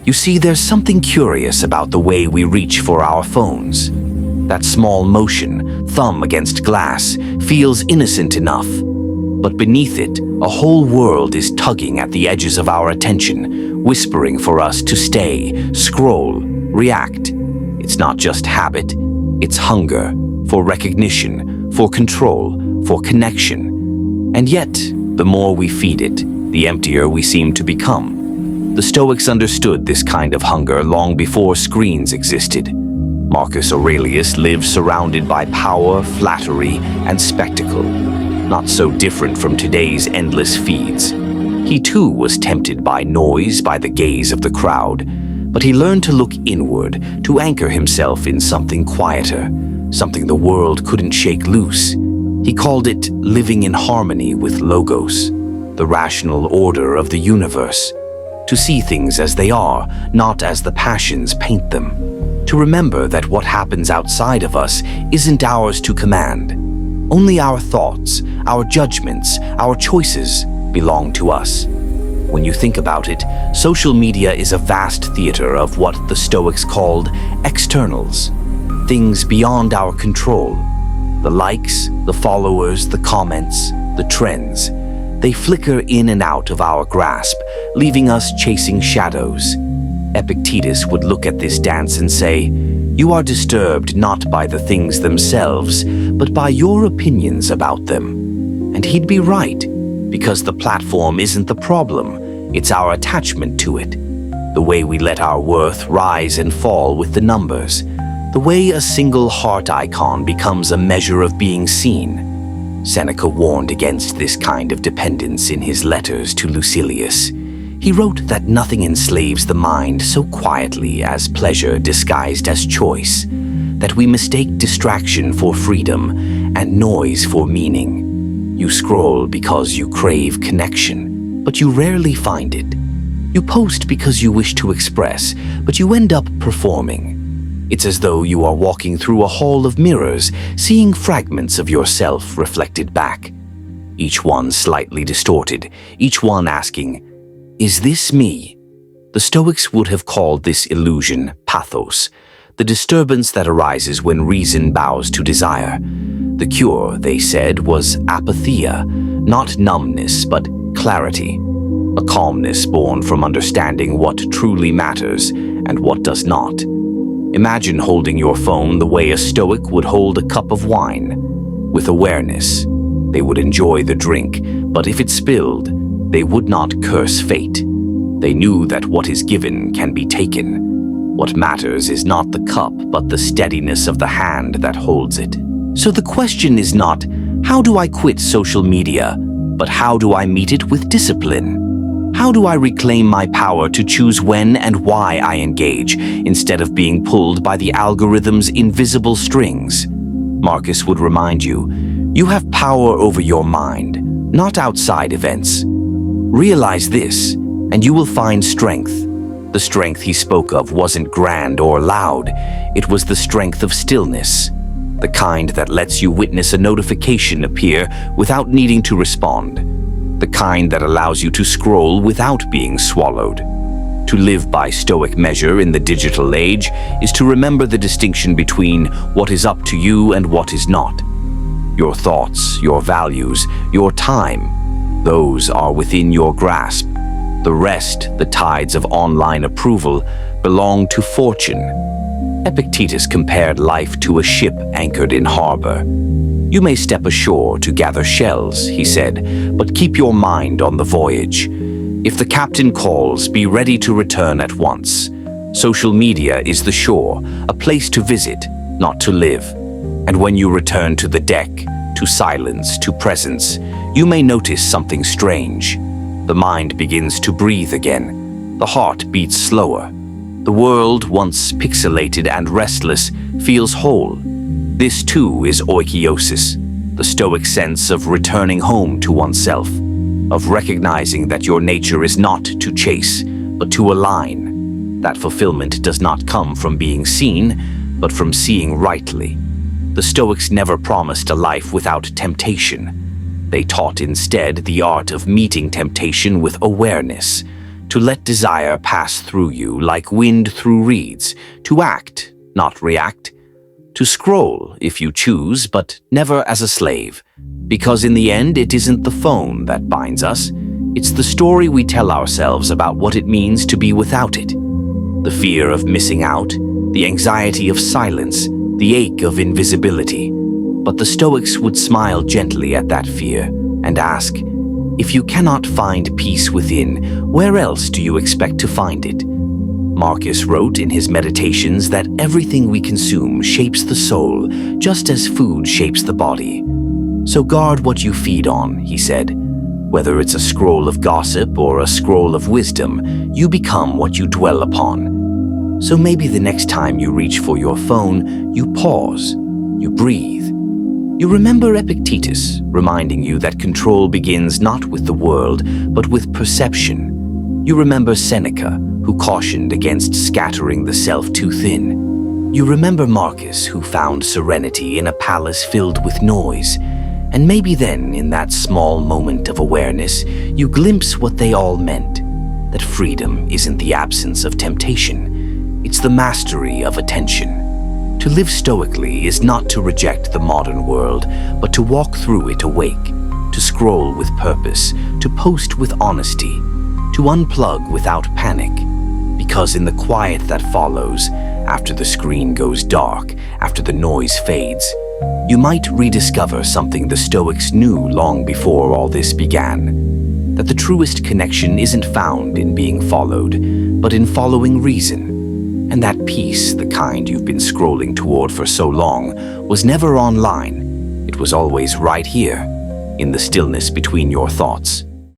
You see, there's something curious about the way we reach for our phones. That small motion, thumb against glass, feels innocent enough. But beneath it, a whole world is tugging at the edges of our attention, whispering for us to stay, scroll, react. It's not just habit, it's hunger for recognition, for control, for connection. And yet, the more we feed it, the emptier we seem to become. The Stoics understood this kind of hunger long before screens existed. Marcus Aurelius lived surrounded by power, flattery, and spectacle, not so different from today's endless feeds. He too was tempted by noise, by the gaze of the crowd, but he learned to look inward, to anchor himself in something quieter, something the world couldn't shake loose. He called it living in harmony with logos, the rational order of the universe. To see things as they are, not as the passions paint them. To remember that what happens outside of us isn't ours to command. Only our thoughts, our judgments, our choices belong to us. When you think about it, social media is a vast theater of what the Stoics called externals, things beyond our control. The likes, the followers, the comments, the trends. They flicker in and out of our grasp, leaving us chasing shadows. Epictetus would look at this dance and say, "You are disturbed not by the things themselves, but by your opinions about them." And he'd be right, because the platform isn't the problem, it's our attachment to it. The way we let our worth rise and fall with the numbers. The way a single heart icon becomes a measure of being seen. Seneca warned against this kind of dependence in his letters to Lucilius. He wrote that nothing enslaves the mind so quietly as pleasure disguised as choice, that we mistake distraction for freedom and noise for meaning. You scroll because you crave connection, but you rarely find it. You post because you wish to express, but you end up performing. It's as though you are walking through a hall of mirrors, seeing fragments of yourself reflected back. Each one slightly distorted, each one asking, "Is this me?" The Stoics would have called this illusion pathos, the disturbance that arises when reason bows to desire. The cure, they said, was apatheia, not numbness, but clarity. A calmness born from understanding what truly matters and what does not. Imagine holding your phone the way a Stoic would hold a cup of wine. With awareness, they would enjoy the drink, but if it spilled, they would not curse fate. They knew that what is given can be taken. What matters is not the cup, but the steadiness of the hand that holds it. So the question is not, how do I quit social media, but how do I meet it with discipline? How do I reclaim my power to choose when and why I engage, instead of being pulled by the algorithm's invisible strings? Marcus would remind you, you have power over your mind, not outside events. Realize this, and you will find strength. The strength he spoke of wasn't grand or loud. It was the strength of stillness, the kind that lets you witness a notification appear without needing to respond. The kind that allows you to scroll without being swallowed. To live by Stoic measure in the digital age is to remember the distinction between what is up to you and what is not. Your thoughts, your values, your time, those are within your grasp. The rest, the tides of online approval, belong to fortune. Epictetus compared life to a ship anchored in harbor. You may step ashore to gather shells, he said, but keep your mind on the voyage. If the captain calls, be ready to return at once. Social media is the shore, a place to visit, not to live. And when you return to the deck, to silence, to presence, you may notice something strange. The mind begins to breathe again. The heart beats slower. The world, once pixelated and restless, feels whole. This too is oikiosis, the Stoic sense of returning home to oneself, of recognizing that your nature is not to chase, but to align. That fulfillment does not come from being seen, but from seeing rightly. The Stoics never promised a life without temptation. They taught instead the art of meeting temptation with awareness, to let desire pass through you like wind through reeds, to act, not react, to scroll if you choose, but never as a slave, because in the end it isn't the phone that binds us, it's the story we tell ourselves about what it means to be without it. The fear of missing out, the anxiety of silence, the ache of invisibility. But the Stoics would smile gently at that fear and ask, if you cannot find peace within, where else do you expect to find it? Marcus wrote in his Meditations that everything we consume shapes the soul, just as food shapes the body. So guard what you feed on, he said. Whether it's a scroll of gossip or a scroll of wisdom, you become what you dwell upon. So maybe the next time you reach for your phone, you pause, you breathe. You remember Epictetus, reminding you that control begins not with the world, but with perception. You remember Seneca, who cautioned against scattering the self too thin. You remember Marcus, who found serenity in a palace filled with noise. And maybe then, in that small moment of awareness, you glimpse what they all meant. That freedom isn't the absence of temptation, it's the mastery of attention. To live stoically is not to reject the modern world, but to walk through it awake, to scroll with purpose, to post with honesty, to unplug without panic. Because in the quiet that follows, after the screen goes dark, after the noise fades, you might rediscover something the Stoics knew long before all this began. That the truest connection isn't found in being followed, but in following reason. And that peace, the kind you've been scrolling toward for so long, was never online. It was always right here, in the stillness between your thoughts.